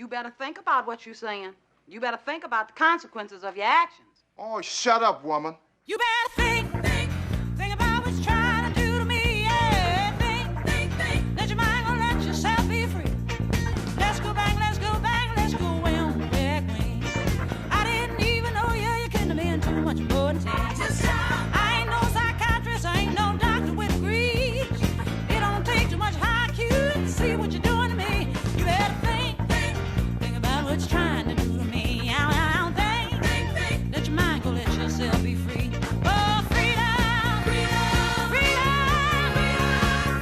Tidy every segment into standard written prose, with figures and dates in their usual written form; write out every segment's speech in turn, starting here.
You better think about what you're saying. You better think about the consequences of your actions. Oh, shut up, woman. You better think about what you're trying to do to me. Yeah, think. Let your mind go, let yourself be free. Let's go back, let's go way on the back wing. I didn't even know you couldn't have been too much more than 10. I ain't no psychiatrist, I ain't no doctor with degrees. It don't take too much IQ to see what you're doing to me. You better think about what you're trying to do to me. Think. Let your mind go, let yourself be free. Oh, freedom, freedom, freedom,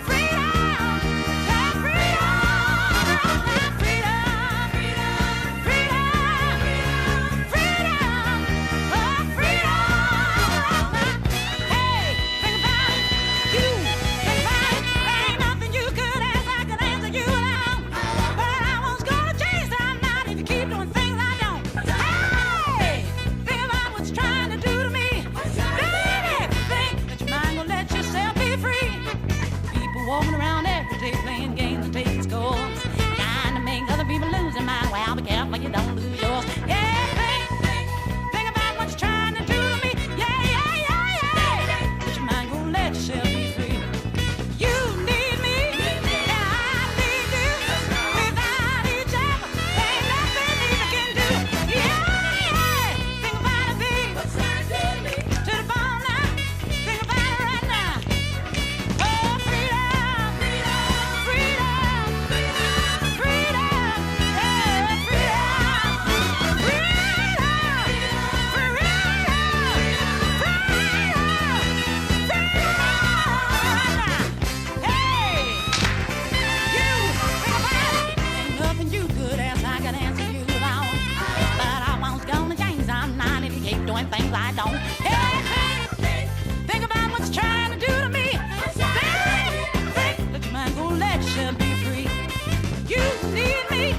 freedom, freedom, yeah, freedom, freedom, freedom, freedom, freedom, oh, freedom. Hey, think about it, you think about it. There ain't nothing you could ask, I could answer you alone. But I was gonna change that night if you keep doing things I don't. Hey, think about what you're trying to do to me. Baby, think that your mind gonna let yourself be free. People walking around every day playing games and taking scores, trying to make other people lose their mind. Well, be careful you don't lose yours. Yeah, think about what you're trying to do to me. Yeah. Let your mind go, let yourself be free. You need me, and I need you. Without each other, ain't nothing either can do. Yeah. Think about it, babe. What's that to me? To the bone now. Think about it right now. Oh, freedom, freedom, freedom, freedom, freedom, yeah, freedom, freedom, freedom, Hey, you think about it. Ain't nothing you could ask, I could answer you about. But I was gonna change, I'm not if you keep doing things I don't. Hey, think about what you're trying to do to me. Think, let your mind go, let yourself be free. You need me.